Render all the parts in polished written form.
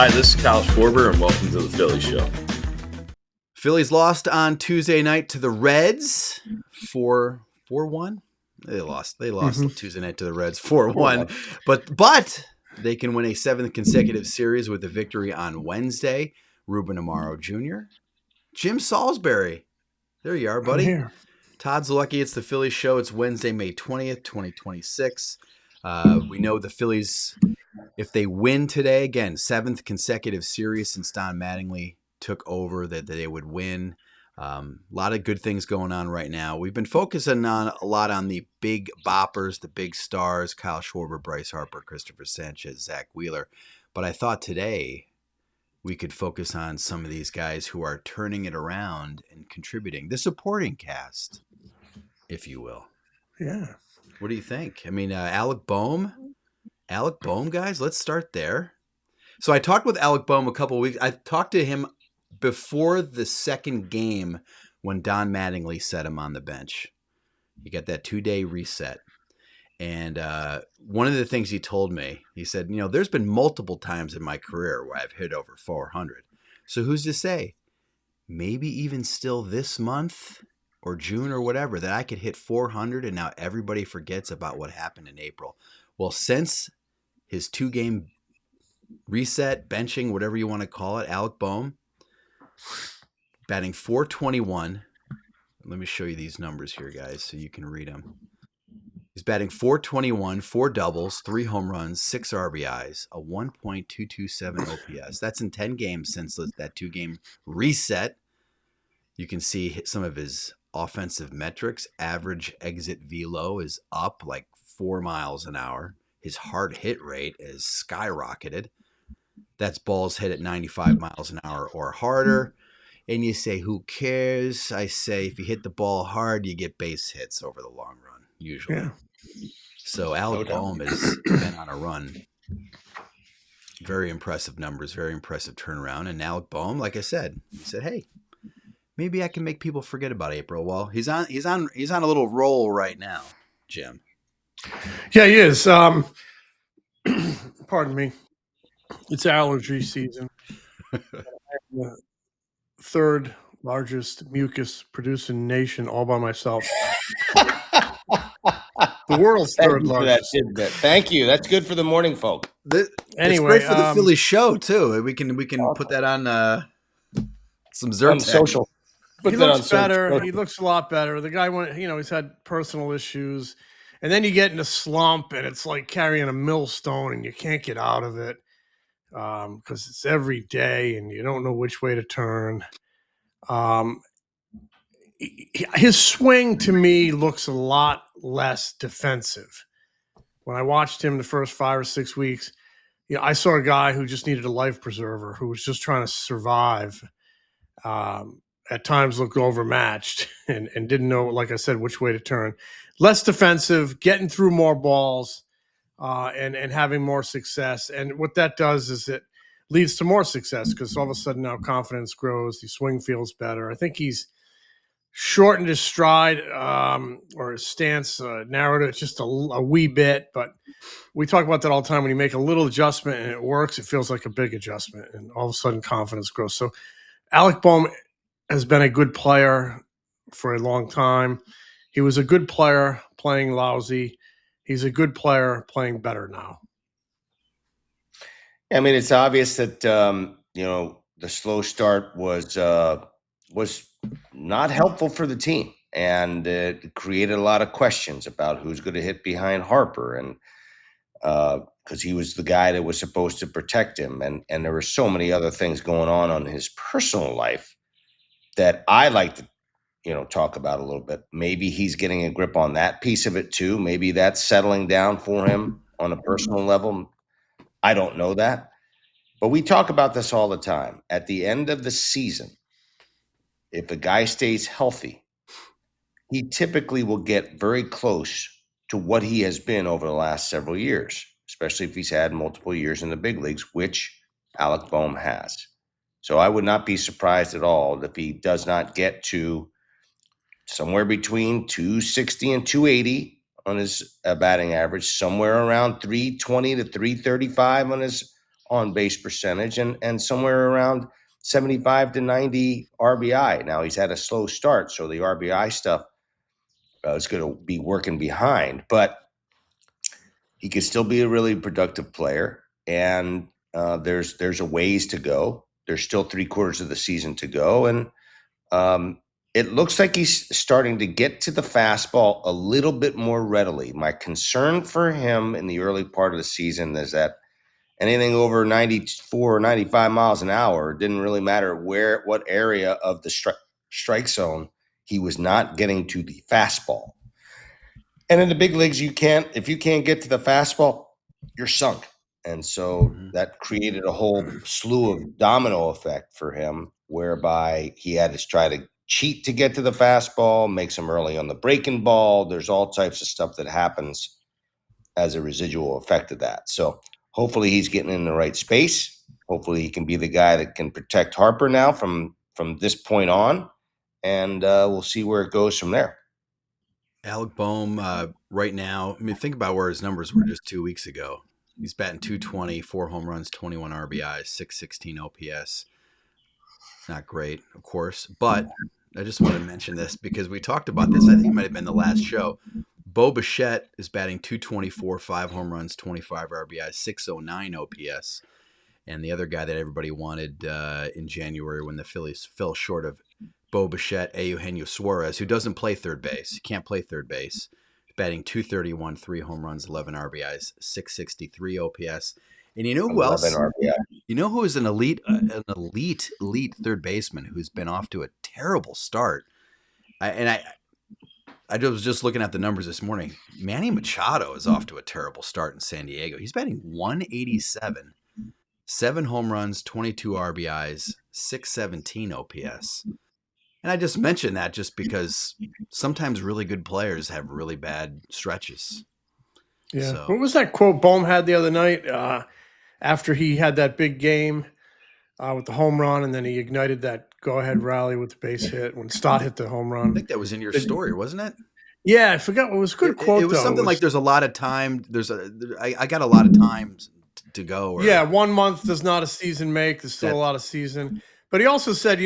Hi, this is Kyle Schwarber, and welcome to the Phillies Show. Phillies lost on Tuesday night to the Reds 4-1. They lost Tuesday night to the Reds 4-1. But they can win a seventh consecutive series with a victory on Wednesday. Ruben Amaro Jr., Jim Salisbury. There you are, buddy. I'm here. Todd's lucky it's the Phillies Show. It's Wednesday, May 20th, 2026. We know the Phillies, if they win today, again, seventh consecutive series since Don Mattingly took over, that they would win. A lot of good things going on right now. We've been focusing a lot on the big boppers, the big stars, Kyle Schwarber, Bryce Harper, Cristopher, Sánchez, Zack Wheeler. But I thought today we could focus on some of these guys who are turning it around and contributing. The supporting cast, if you will. Yeah. What do you think? I mean, Alec Bohm, guys, let's start there. So I talked with Alec Bohm a couple of weeks. I talked to him before the second game when Don Mattingly set him on the bench. He got that 2-day reset. And one of the things he told me, he said, there's been multiple times in my career where I've hit over 400. So who's to say? Maybe even still this month or June or whatever, that I could hit 400 and now everybody forgets about what happened in April. Well, since his 2-game reset, benching, whatever you want to call it, Alec Bohm, batting .421. Let me show you these numbers here, guys, so you can read them. He's batting .421, 4 doubles, 3 home runs, 6 RBIs, a 1.227 OPS. That's in 10 games since that 2-game reset. You can see some of his offensive metrics. Average exit velo is up like 4 miles an hour. His hard hit rate is skyrocketed. That's balls hit at 95 miles an hour or harder. And you say, who cares? I say, if you hit the ball hard, you get base hits over the long run, usually. Yeah. So Alec Bohm has been on a run. Very impressive numbers, very impressive turnaround. And Alec Bohm, like I said, he said, hey, maybe I can make people forget about April. Well, he's on a little roll right now, Jim. Yeah, he is. Pardon me. It's allergy season. The third largest mucus producing nation all by myself. The world's third largest. Thank you. That's good for the morning folk. Anyway, it's great for the Philly Show too. We can put that on some Zertec. Social. He looks better. He looks a lot better. The guy went, he's had personal issues. And then you get in a slump and it's like carrying a millstone and you can't get out of it because it's every day and you don't know which way to turn. His swing to me looks a lot less defensive. When I watched him the first 5 or 6 weeks, I saw a guy who just needed a life preserver, who was just trying to survive. At times looked overmatched and didn't know, like I said, which way to turn. Less defensive, getting through more balls, and having more success. And what that does is it leads to more success because all of a sudden now confidence grows. The swing feels better. I think he's shortened his stride or his stance, narrowed it just a wee bit. But we talk about that all the time. When you make a little adjustment and it works, it feels like a big adjustment. And all of a sudden confidence grows. So Alec Bohm has been a good player for a long time. He was a good player playing lousy. He's a good player playing better now. I mean, it's obvious that the slow start was not helpful for the team, and it created a lot of questions about who's going to hit behind Harper, and because he was the guy that was supposed to protect him, and there were so many other things going on his personal life that I like to talk about a little bit. Maybe he's getting a grip on that piece of it too. Maybe that's settling down for him on a personal level. I don't know that. But we talk about this all the time. At the end of the season, if a guy stays healthy, he typically will get very close to what he has been over the last several years, especially if he's had multiple years in the big leagues, which Alec Bohm has. So I would not be surprised at all if he does not get to somewhere between 260 and 280 on his batting average, somewhere around 320 to 335 on his on-base percentage and somewhere around 75 to 90 RBI. Now, he's had a slow start, so the RBI stuff is going to be working behind. But he could still be a really productive player, and there's a ways to go. There's still 3/4 of the season to go, and it looks like he's starting to get to the fastball a little bit more readily. My concern for him in the early part of the season is that anything over 94 or 95 miles an hour, it didn't really matter what area of the strike zone, he was not getting to the fastball. And in the big leagues, if you can't get to the fastball, you're sunk. And so that created a whole slew of domino effect for him, whereby he had to try to cheat to get to the fastball, makes him early on the breaking ball. There's all types of stuff that happens as a residual effect of that. So hopefully he's getting in the right space. Hopefully he can be the guy that can protect Harper now from this point on. And we'll see where it goes from there. Alec Bohm, right now, I mean, think about where his numbers were just 2 weeks ago. He's batting .220, 4 home runs, 21 RBIs, .616 OPS. Not great, of course, but I just want to mention this because we talked about this. I think it might have been the last show. Bo Bichette is batting .224, 5 home runs, 25 RBIs, .609 OPS. And the other guy that everybody wanted in January when the Phillies fell short of Bo Bichette, Eugenio Suarez, who doesn't play third base. He can't play third base. Batting .231, 3 home runs, 11 RBIs, .663 OPS. And you know who else? RBI. You know who is an elite third baseman who's been off to a terrible start? I was just looking at the numbers this morning. Manny Machado is off to a terrible start in San Diego. He's batting .187, 7 home runs, 22 RBIs, .617 OPS. And I just mentioned that just because sometimes really good players have really bad stretches. Yeah. So. What was that quote Bohm had the other night after he had that big game with the home run, and then he ignited that go-ahead rally with the base hit when Stott hit the home run? I think that was in your story, wasn't it? Yeah, I forgot. It was a good quote. It was something like there's a lot of time. I got a lot of time to go. Or, yeah, 1 month does not a season make. There's still a lot of season. But he also said,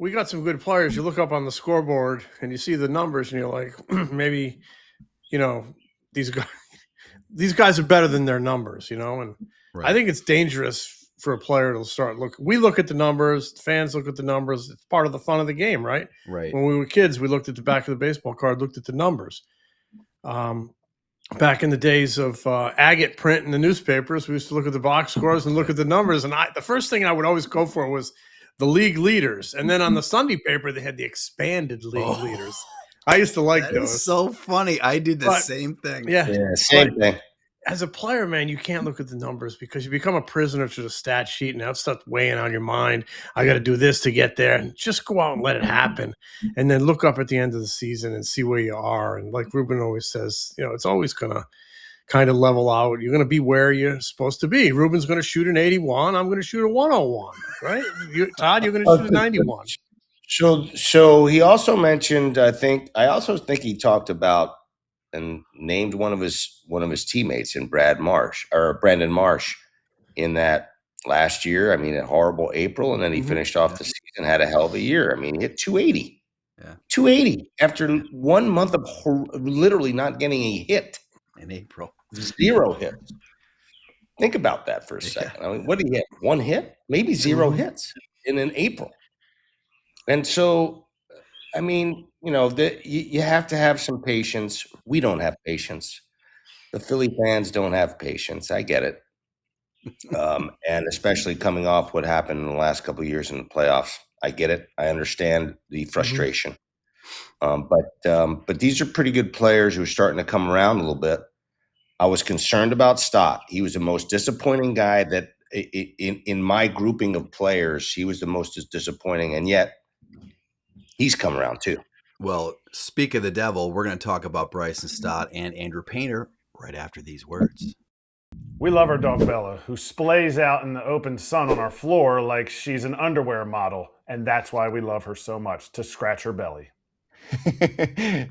we got some good players. You look up on the scoreboard and you see the numbers and you're like, maybe, these guys are better than their numbers, and right. I think it's dangerous for a player to start we look at the numbers, fans look at the numbers. It's part of the fun of the game, right? Right. When we were kids, we looked at the back of the baseball card, looked at the numbers. Back in the days of agate print in the newspapers, we used to look at the box scores and look at the numbers. And the first thing I would always go for was the league leaders. And then on the Sunday paper, they had the expanded league leaders. I used to like those. Is so funny. I did the same thing. Yeah, same thing. As a player, man, you can't look at the numbers because you become a prisoner to the stat sheet, and that stuff weighing on your mind. I got to do this to get there, and just go out and let it happen, and then look up at the end of the season and see where you are. And like Ruben always says, it's always going to kind of level out. You're going to be where you're supposed to be. Ruben's going to shoot an 81. I'm going to shoot a 101, right? Todd, you're going to shoot a 91. So he also mentioned, I also think he talked about and named one of his teammates in Brandon Marsh in that last year. I mean, a horrible April, and then he finished off the season, had a hell of a year. I mean, he hit 280. Yeah. 280 after 1 month of literally not getting a hit in April. 0 hits. Think about that for a second. I mean, what did he hit? 1 hit? Maybe 0 hits in April. And so, I mean, you have to have some patience. We don't have patience. The Philly fans don't have patience. I get it. And especially coming off what happened in the last couple of years in the playoffs. I get it. I understand the frustration. But these are pretty good players who are starting to come around a little bit. I was concerned about Stott. He was the most disappointing guy that in my grouping of players, he was the most disappointing. And yet he's come around too. Well, speak of the devil, we're going to talk about Bryson Stott and Andrew Painter right after these words. We love our dog Bella, who splays out in the open sun on our floor like she's an underwear model, and that's why we love her so much, to scratch her belly.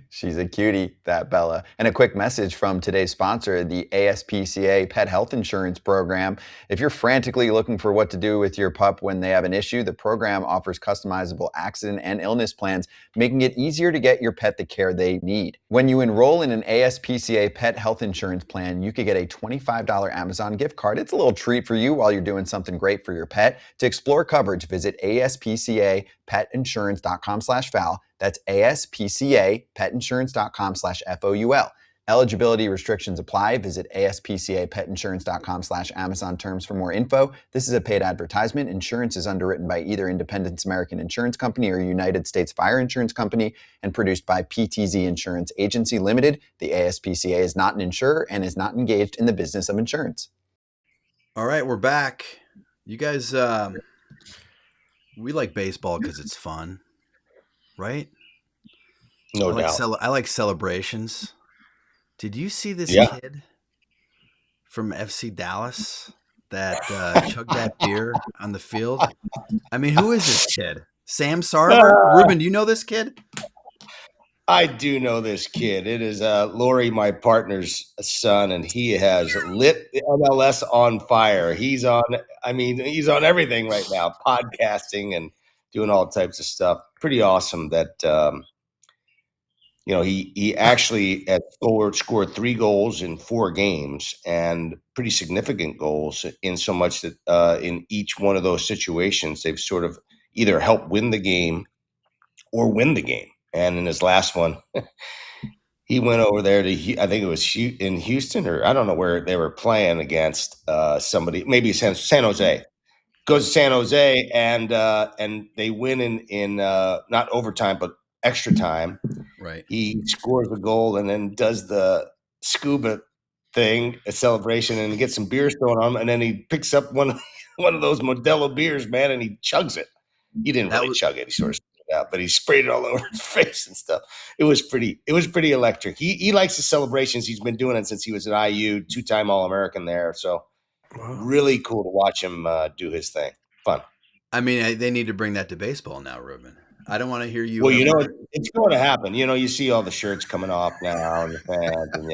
She's a cutie, that Bella. And a quick message from today's sponsor, the ASPCA Pet Health Insurance Program. If you're frantically looking for what to do with your pup when they have an issue, the program offers customizable accident and illness plans, making it easier to get your pet the care they need. When you enroll in an ASPCA Pet Health Insurance plan, you could get a $25 Amazon gift card. It's a little treat for you while you're doing something great for your pet. To explore coverage, visit aspcapetinsurance.com/FOUL. That's aspcapetinsurance.com/FOUL. Eligibility restrictions apply. Visit aspcapetinsurance.com/Amazon terms for more info. This is a paid advertisement. Insurance is underwritten by either Independence American Insurance Company or United States Fire Insurance Company and produced by PTZ Insurance Agency Limited. The ASPCA is not an insurer and is not engaged in the business of insurance. All right, we're back. You guys, we like baseball because it's fun, right? No doubt. I like celebrations. Did you see this kid from FC Dallas that chugged that beer on the field? I mean, who is this kid? Sam Sarver? Ruben, do you know this kid? I do know this kid. It is Lori, my partner's son, and he has lit the MLS on fire. He's on everything right now, podcasting and doing all types of stuff. Pretty awesome that he actually has scored 3 goals in 4 games, and pretty significant goals, in so much that in each one of those situations they've sort of either helped win the game or win the game. And in his last one, he went over there to, I think it was in Houston, or I don't know where they were playing against somebody, maybe San Jose. Goes to San Jose, and they win in not overtime but extra time. Right. He scores a goal and then does the scuba thing, a celebration, and gets some beers thrown on him, and then he picks up one of those Modelo beers, man, and he chugs it. He didn't really chug it. He sort of spit it out, but he sprayed it all over his face and stuff. It was pretty electric. He likes the celebrations. He's been doing it since he was at IU, 2-time All-American there. So really cool to watch him do his thing. Fun. I mean, they need to bring that to baseball now, Ruben. I don't want to hear you. Well, it's going to happen. You see all the shirts coming off now, and the fans, and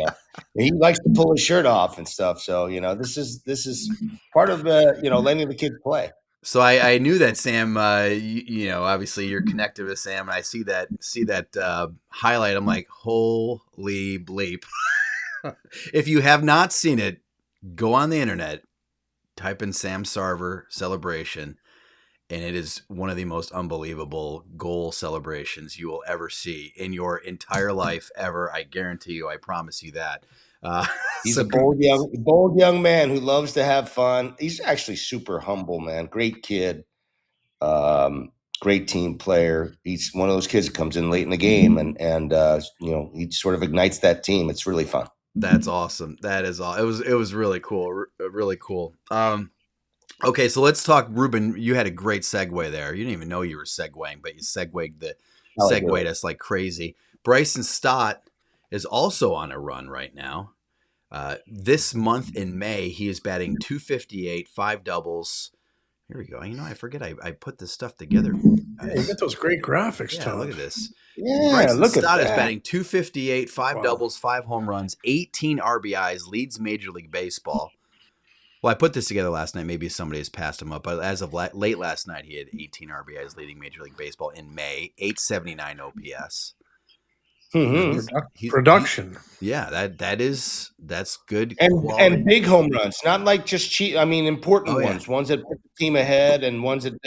he likes to pull his shirt off and stuff. So this is part of letting the kids play. So I knew that Sam. Obviously you're connected with Sam, and I see that highlight. I'm like, holy bleep! If you have not seen it, go on the internet, type in Sam Sarver celebration. And it is one of the most unbelievable goal celebrations you will ever see in your entire life ever. I guarantee you. I promise you that. He's a bold young man who loves to have fun. He's actually super humble, man. Great kid. Great team player. He's one of those kids that comes in late in the game and he sort of ignites that team. It's really fun. That's awesome. That is all. It was really cool. Really cool. Okay, so let's talk. Ruben, you had a great segue there. You didn't even know you were segueing, but you segued us like crazy. Bryson Stott is also on a run right now. This month in May, he is batting .258, 5 doubles. Here we go. I forget I put this stuff together. Yeah, you get those great graphics, Tom. Look at this. Yeah, Bryson look Stott at is that. batting .258, 5 doubles, 5 home runs, 18 RBIs, leads Major League Baseball. Well, I put this together last night. Maybe somebody has passed him up. But as of late last night, he had 18 RBIs leading Major League Baseball in May, 879 OPS. Mm-hmm. Production. That's good quality. And big home runs, not like just cheap. I mean, important ones, ones that put the team ahead and ones that,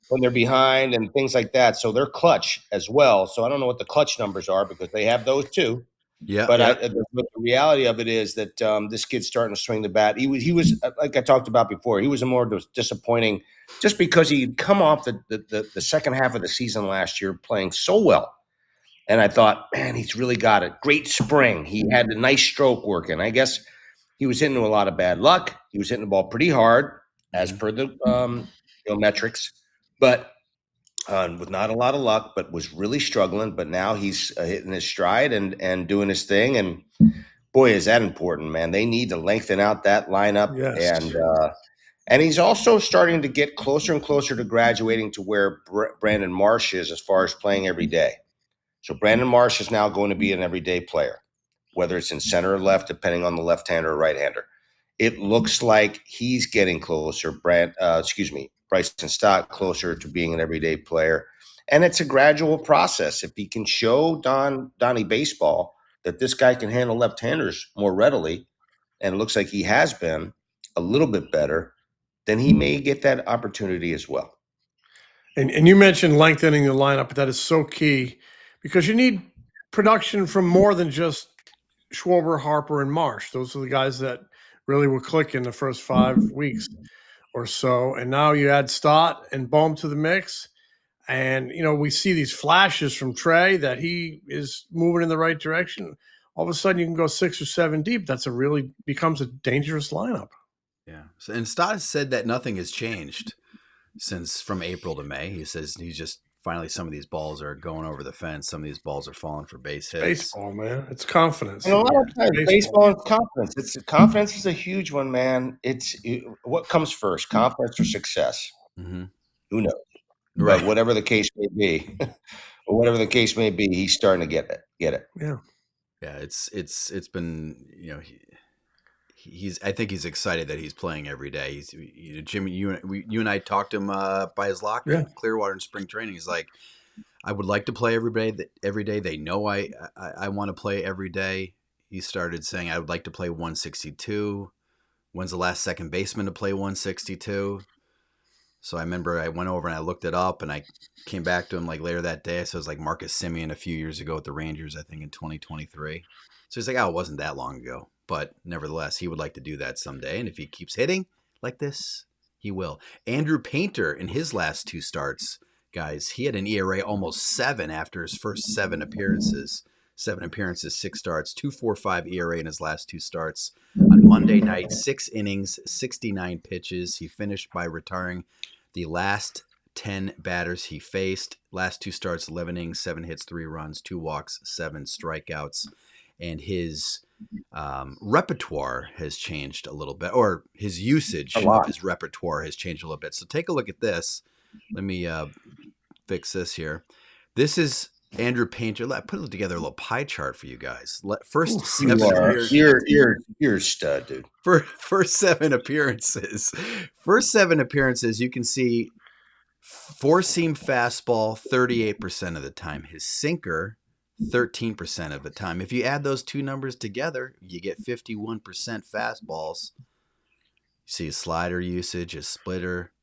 when they're behind and things like that. So they're clutch as well. So I don't know what the clutch numbers are because they have those too. Yeah, but the reality of it is that this kid's starting to swing the bat. He was like I talked about before. He was more disappointing just because he'd come off the second half of the season last year playing so well, and I thought, man, he's really got it. Great spring. He had a nice stroke working. I guess he was hitting a lot of bad luck. He was hitting the ball pretty hard, as per the metrics, but. With not a lot of luck, but was really struggling. But now he's hitting his stride and doing his thing. And boy, is that important, man. They need to lengthen out that lineup. Yes. And he's also starting to get closer and closer to graduating to where Brandon Marsh is as far as playing every day. So Brandon Marsh is now going to be an everyday player, whether it's in center or left, depending on the left-hander or right-hander. It looks like he's getting closer, Bryson Stott closer to being an everyday player. And it's a gradual process. If he can show Donnie Baseball that this guy can handle left-handers more readily, and it looks like he has been a little bit better, then he may get that opportunity as well. And you mentioned lengthening the lineup, but that is so key because you need production from more than just Schwarber, Harper, and Marsh. Those are the guys that really were clicking the first 5 weeks or so. And now you add Stott and Bohm to the mix. And, we see these flashes from Trey that he is moving in the right direction. All of a sudden you can go 6 or 7 deep. That's becomes a dangerous lineup. Yeah. And Stott said that nothing has changed since from April to May. He says he's just finally some of these balls are going over the fence. Some of these balls are falling for base hits. Baseball, man. It's confidence. And a lot of times, baseball and confidence. Confidence is a huge one, man. What comes first, confidence or success? Mm-hmm. Who knows? Right. But whatever the case may be, he's starting to get it. Yeah. Yeah. It's been, I think he's excited that he's playing every day. Jimmy, you and I talked to him by his locker in Clearwater in spring training. He's like, I would like to play every day. They know I want to play every day. He started saying, I would like to play 162. When's the last second baseman to play 162? So I remember I went over and I looked it up and I came back to him like later that day. So it was like Marcus Semien a few years ago with the Rangers, I think in 2023. So he's like, oh, it wasn't that long ago. But nevertheless, he would like to do that someday. And if he keeps hitting like this, he will. Andrew Painter in his last 2 starts, guys, he had an ERA almost 7 after his first 7 appearances. 7 appearances, 6 starts, 2.45 ERA in his last 2 starts. On Monday night, 6 innings, 69 pitches. He finished by retiring the last 10 batters he faced. Last 2 starts, 11 innings, 7 hits, 3 runs, 2 walks, 7 strikeouts. And his repertoire has changed a little bit, or his usage of his repertoire has changed a little bit. So take a look at this. Let me fix this here. This is Andrew Painter. I put together a little pie chart for you guys. First 7 appearances. You're a stud, dude. First 7 appearances. First 7 appearances, you can see 4-seam fastball 38% of the time. His sinker 13% of the time. If you add those 2 numbers together, you get 51% fastballs. You see his slider usage, his splitter,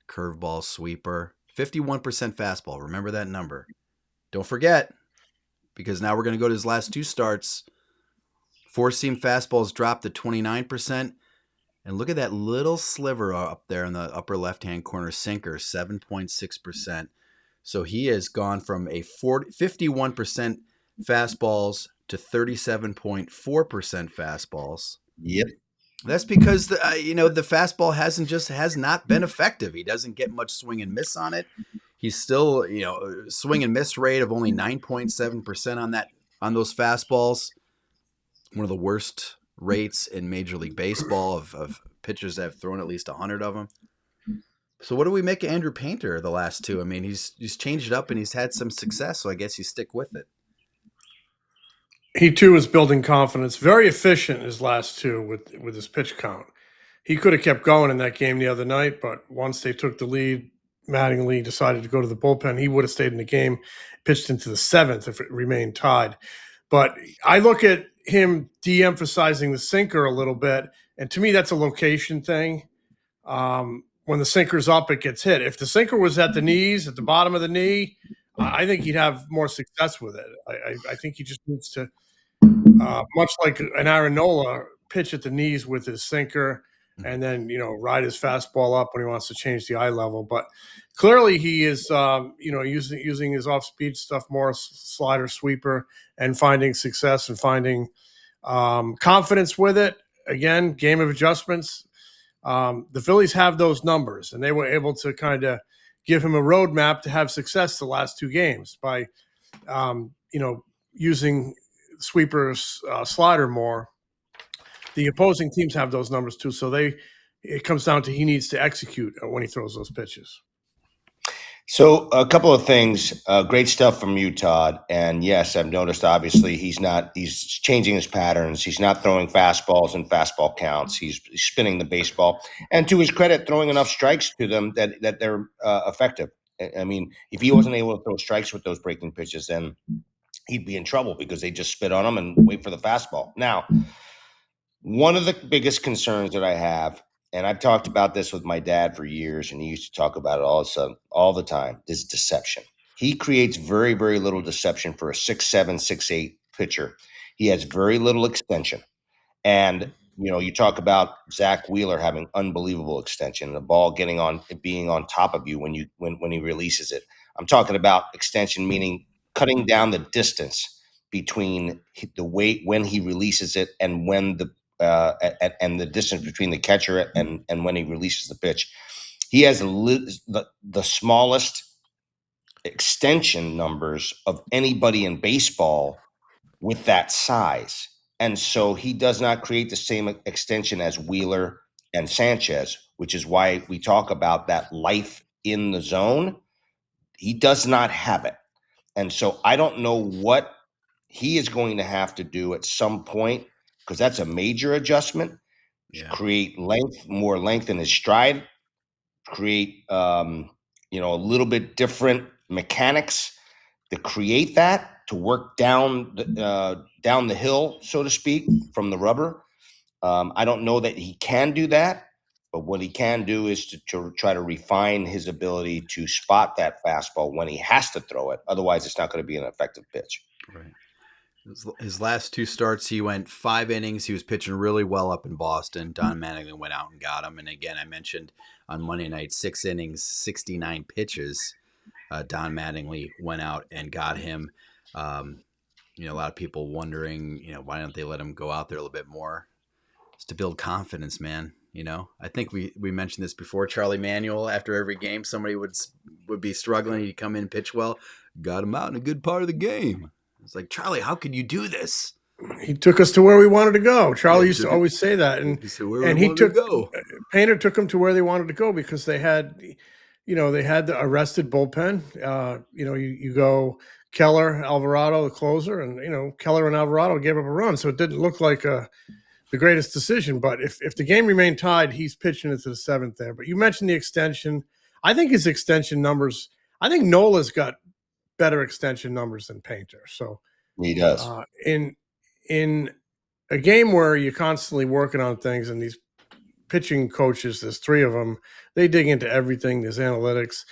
curveball, sweeper. 51% fastball. Remember that number. Don't forget, because now we're going to go to his last 2 starts. 4-seam fastballs dropped to 29%. And look at that little sliver up there in the upper left-hand corner, sinker, 7.6%. So he has gone from a 51% fastballs to 37.4% fastballs. Yep. That's because the fastball has not been effective. He doesn't get much swing and miss on it. He's still, swing and miss rate of only 9.7% on those fastballs. One of the worst rates in Major League Baseball of pitchers that have thrown at least 100 of them. So what do we make of Andrew Painter the last 2? I mean, he's changed it up and he's had some success, so I guess you stick with it. He too is building confidence. Very efficient in his last 2 with his pitch count. He could have kept going in that game the other night, but once they took the lead, Mattingly decided to go to the bullpen. He would have stayed in the game, pitched into the 7th if it remained tied. But I look at him de-emphasizing the sinker a little bit, and to me that's a location thing. When the sinker's up, it gets hit. If the sinker was at the knees, at the bottom of the knee, I think he'd have more success with it. I think he just needs to, much like an Aaron Nola, pitch at the knees with his sinker and then, ride his fastball up when he wants to change the eye level. But clearly he is, using his off-speed stuff more, slider, sweeper, and finding success and finding confidence with it. Again, game of adjustments. The Phillies have those numbers, and they were able to kind of give him a roadmap to have success the last 2 games by, using sweepers, slider more. The opposing teams have those numbers too, so it comes down to he needs to execute when he throws those pitches. So a couple of things, great stuff from you, Todd. And yes, I've noticed obviously he's changing his patterns. He's not throwing fastballs and fastball counts. He's spinning the baseball, and to his credit, throwing enough strikes to them that they're effective. I mean, if he wasn't able to throw strikes with those breaking pitches, then he'd be in trouble because they just spit on him and wait for the fastball. Now, one of the biggest concerns that I have, and I've talked about this with my dad for years, and he used to talk about it all the time, is deception. He creates very, very little deception for a 6'7", 6'8" pitcher. He has very little extension. And you talk about Zack Wheeler having unbelievable extension, the ball being on top of you when he releases it. I'm talking about extension, meaning cutting down the distance between the weight when he releases it and when and the distance between the catcher and when he releases the pitch. He has the smallest extension numbers of anybody in baseball with that size. And so he does not create the same extension as Wheeler and Sánchez, which is why we talk about that life in the zone. He does not have it. And so I don't know what he is going to have to do at some point, because that's a major adjustment. Yeah. Create more length in his stride, create a little bit different mechanics to create that, to work down the hill, so to speak, from the rubber. I don't know that he can do that, but what he can do is to try to refine his ability to spot that fastball when he has to throw it. Otherwise, it's not going to be an effective pitch. Right. His last two starts, he went 5 innings. He was pitching really well up in Boston. Don Mattingly went out and got him. And again, I mentioned on Monday night, 6 innings, 69 pitches. Don Mattingly went out and got him. A lot of people wondering, why don't they let him go out there a little bit more? It's to build confidence, man. I think we mentioned this before. Charlie Manuel, after every game, somebody would be struggling. He'd come in, pitch well, got him out in a good part of the game. It's like, Charlie, how could you do this? He took us to where we wanted to go. Charlie used to always say that, and Painter took him to where they wanted to go because they had the arrested bullpen. You go Keller, Alvarado, the closer, and Keller and Alvarado gave up a run, so it didn't look like the greatest decision. But if the game remained tied, he's pitching into the 7th there. But you mentioned the extension. I think his extension numbers. I think Nola's got better extension numbers than Painter. So he does. In a game where you're constantly working on things, and these pitching coaches, there's 3 of them, they dig into everything. There's analytics.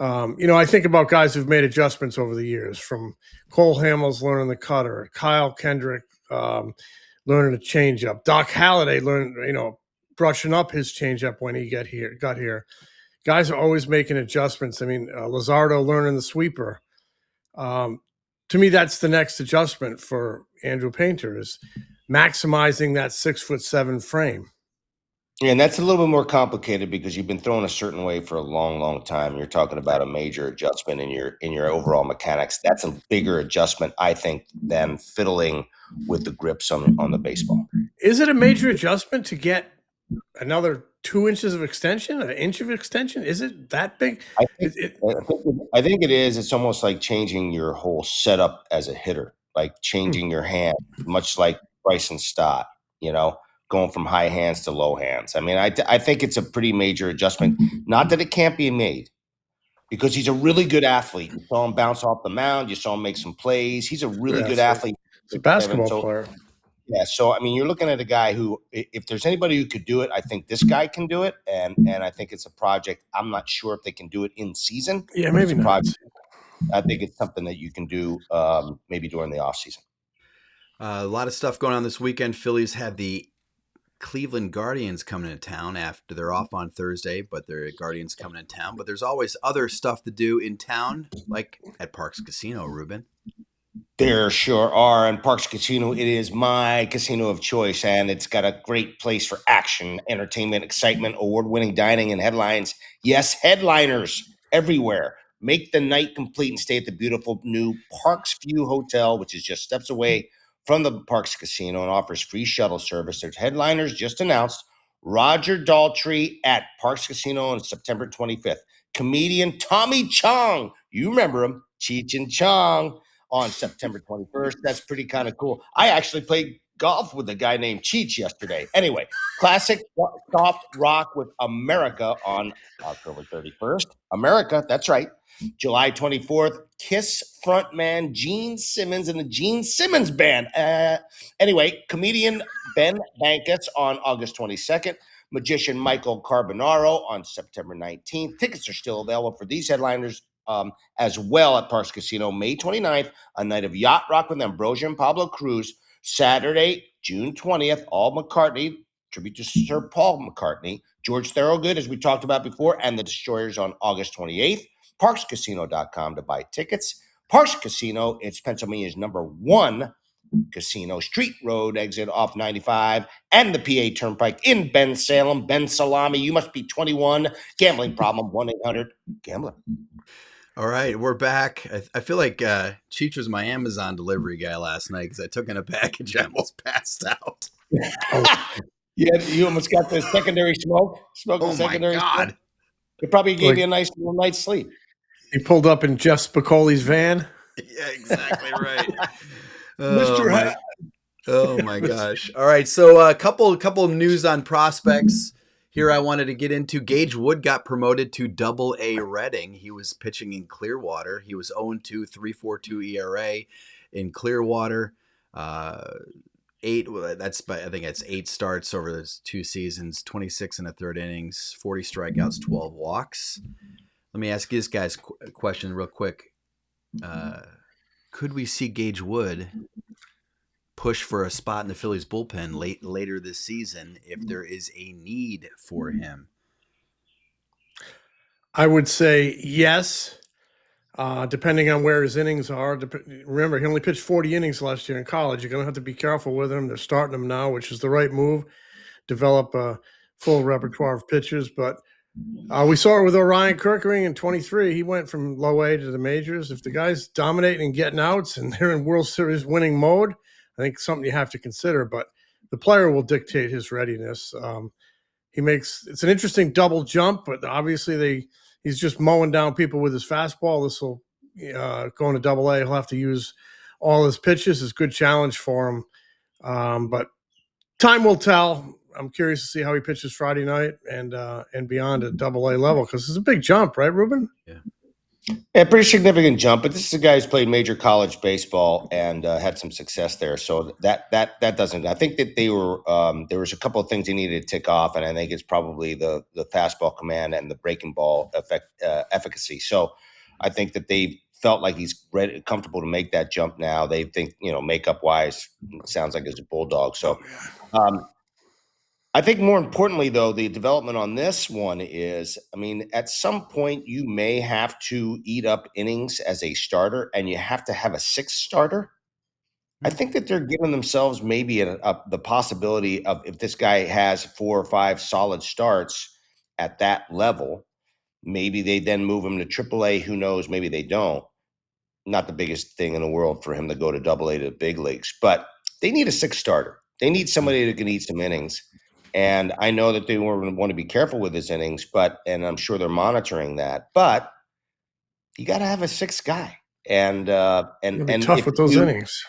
I think about guys who've made adjustments over the years, from Cole Hamels learning the cutter, Kyle Kendrick learning a changeup, Doc Halladay brushing up his changeup when he got here. Guys are always making adjustments. I mean, Luzardo learning the sweeper. To me, that's the next adjustment for Andrew Painter, is maximizing that 6'7" frame. Yeah, and that's a little bit more complicated because you've been throwing a certain way for a long, long time. You're talking about a major adjustment in your overall mechanics. That's a bigger adjustment, I think, than fiddling with the grips on the baseball. Is it a major adjustment to get another 2 inches of extension, an inch of extension? Is it that big? I think it is. It's almost like changing your whole setup as a hitter, like changing your hand, much like Bryson Stott, going from high hands to low hands. I mean, I think it's a pretty major adjustment. Not that it can't be made, because he's a really good athlete. You saw him bounce off the mound. You saw him make some plays. He's a really good athlete. He's a basketball player. Yeah, so I mean, you're looking at a guy who, if there's anybody who could do it, I think this guy can do it, and I think it's a project. I'm not sure if they can do it in season. Yeah, maybe not. I think it's something that you can do maybe during the off season. A lot of stuff going on this weekend. Phillies have the Cleveland Guardians coming to town after they're off on Thursday, but their Guardians coming to town. But there's always other stuff to do in town, like at Parks Casino, Ruben. There sure are. And Parks Casino, it is my casino of choice, and it's got a great place for action, entertainment, excitement, award-winning dining, and headlines. Yes, headliners everywhere. Make the night complete and stay at the beautiful new Parks View Hotel, which is just steps away from the Parks Casino and offers free shuttle service. There's headliners just announced. Roger Daltrey at Parks Casino on September 25th. comedian Tommy Chong. You remember him, Cheech and Chong, on September 21st. That's pretty kind of cool. I actually played golf with a guy named Cheech yesterday. Anyway, classic soft rock with America on October 31st. America, that's right. July 24th, Kiss frontman Gene Simmons and the Gene Simmons Band. Anyway, comedian Ben Bankus on August 22nd. Magician Michael Carbonaro on September 19th. Tickets are still available for these headliners as well at Parks Casino. May 29th, a night of yacht rock with Ambrosia and Pablo Cruz. Saturday, June 20th, all McCartney, tribute to Sir Paul McCartney. George Thorogood, as we talked about before, and the Destroyers on August 28th. ParksCasino.com to buy tickets. Parks Casino, it's Pennsylvania's #1 casino. Street Road exit off 95 and the PA Turnpike in Ben Salem. Ben Salami, you must be 21. Gambling problem, 1-800-GAMBLER. All right, we're back. I feel like Cheech was my Amazon delivery guy last night because I took in a package. I almost passed out. Yeah, you almost got the secondary smoke. Oh, my God. Smoke. It probably gave you a nice little night's sleep. He pulled up in Jeff Spicoli's van. Yeah, exactly right. Mr. Hat. Oh my gosh. All right. So a couple news on prospects here I wanted to get into. Gage Wood got promoted to Double-A Reading. He was pitching in Clearwater. He was 0-2, 3.42 ERA in Clearwater. I think that's 8 starts over those 2 seasons, 26 and a third innings, 40 strikeouts, 12 walks. Let me ask this guy's question real quick. Could we see Gage Wood push for a spot in the Phillies bullpen later this season if there is a need for him? I would say yes, depending on where his innings are. Remember, he only pitched 40 innings last year in college. You're going to have to be careful with him. They're starting him now, which is the right move. Develop a full repertoire of pitchers. But we saw it with Orion Kirkering in 23. He went from low A to the majors. If the guy's dominating and getting outs and they're in World Series winning mode, I think something you have to consider. But the player will dictate his readiness. It's an interesting double jump, but obviously he's just mowing down people with his fastball. This will going to Double-A. He'll have to use all his pitches. It's a good challenge for him. But time will tell. I'm curious to see how he pitches Friday night and beyond at Double-A level, because it's a big jump, right, Ruben? Yeah, pretty significant jump. But this is a guy who's played major college baseball and had some success there. So that doesn't. I think that they were there was a couple of things he needed to tick off, and I think it's probably the fastball command and the breaking ball efficacy. So I think that they felt like he's ready, comfortable to make that jump now. They think, makeup wise, sounds like he's a bulldog. So. I think more importantly, though, the development on this one is, at some point you may have to eat up innings as a starter, and you have to have a 6th starter. I think that they're giving themselves maybe the possibility of, if this guy has 4 or 5 solid starts at that level, maybe they then move him to Triple-A. Who knows? Maybe they don't. Not the biggest thing in the world for him to go to Double-A to the big leagues, but they need a 6th starter. They need somebody who can eat some innings. And I know that they want to be careful with his innings, and I'm sure they're monitoring that. But you got to have a 6th guy, and tough with those innings.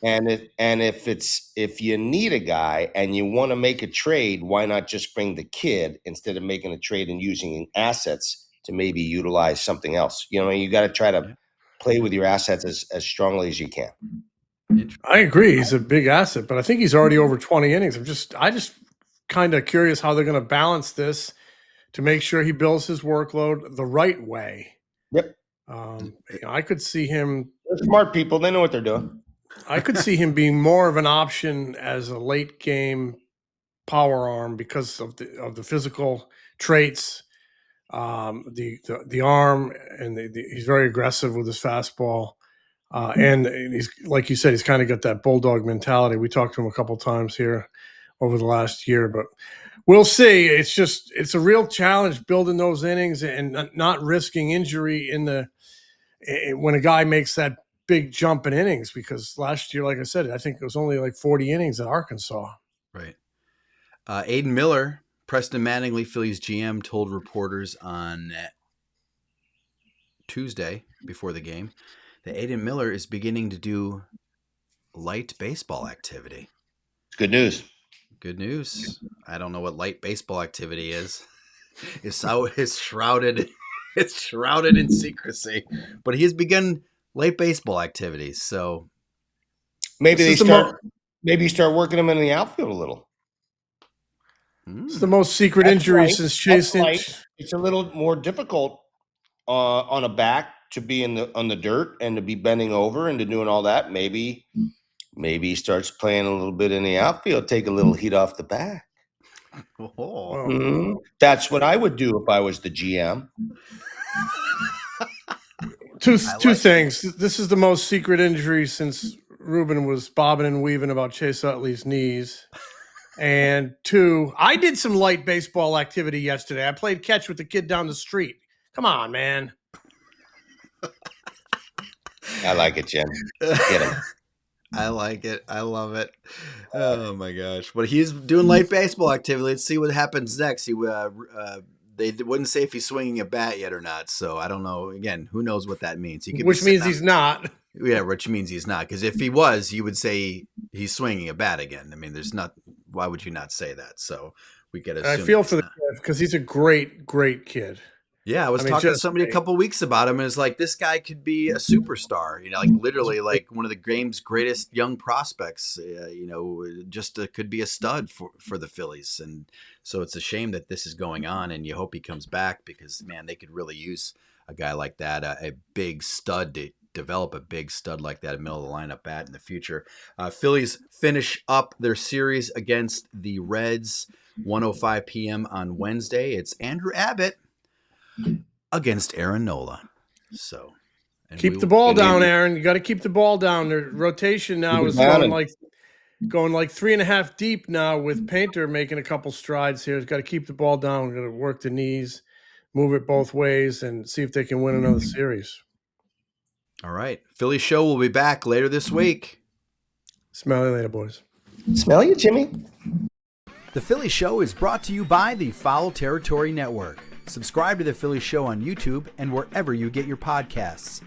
And if you need a guy and you want to make a trade, why not just bring the kid instead of making a trade and using assets to maybe utilize something else? You got to try to play with your assets as strongly as you can. I agree. He's a big asset, but I think he's already over 20 innings. I just kind of curious how they're going to balance this to make sure he builds his workload the right way. Yep. I could see him. They're smart people. They know what they're doing. I could see him being more of an option as a late game power arm because of the physical traits, the arm, and he's very aggressive with his fastball. And he's, like you said, he's kind of got that bulldog mentality. We talked to him a couple times here over the last year, but we'll see. It's a real challenge building those innings and not risking injury when a guy makes that big jump in innings, because last year, like I said, I think it was only like 40 innings at Arkansas. Right. Aidan Miller, Preston Mattingly, Phillies GM, told reporters on Tuesday before the game that Aidan Miller is beginning to do light baseball activity. Good news. Good news. I don't know what light baseball activity is. It's shrouded in secrecy. But he has begun light baseball activities. So maybe you start working him in the outfield a little. It's the most secret injury since Chase. It's a little more difficult on a back to be on the dirt and to be bending over and to doing all that. Maybe he starts playing a little bit in the outfield, take a little heat off the back. Oh. That's what I would do if I was the GM. Two things. This is the most secret injury since Ruben was bobbing and weaving about Chase Utley's knees. And 2, I did some light baseball activity yesterday. I played catch with the kid down the street. Come on, man. I like it, Jim. Get him. I like it. I love it. Oh my gosh! But he's doing light baseball activity. Let's see what happens next. They wouldn't say if he's swinging a bat yet or not. So I don't know. Again, who knows what that means? Which means he's not. Yeah, which means he's not. Because if he was, you would say he's swinging a bat again. I mean, there's not. Why would you not say that? So we get. I feel for the kid because he's a great, great kid. Yeah, I was talking to somebody a couple of weeks about him, and it's like this guy could be a superstar. Like literally, like one of the game's greatest young prospects. Could be a stud for the Phillies, and so it's a shame that this is going on. And you hope he comes back because man, they could really use a guy like that, a big stud to develop a big stud like that, a middle of the lineup bat in the future. Phillies finish up their series against the Reds, 1:05 p.m. on Wednesday. It's Andrew Abbott against Aaron Nola. So keep the ball down, Aaron. You got to keep the ball down. The rotation now is going like 3.5 deep now with Painter making a couple strides here. He's got to keep the ball down. We're going to work the knees, move it both ways, and see if they can win another series. All right. Philly Show will be back later this week. Smell you later, boys. Smell you, Jimmy. The Philly Show is brought to you by the Foul Territory Network. Subscribe to The Philly Show on YouTube and wherever you get your podcasts.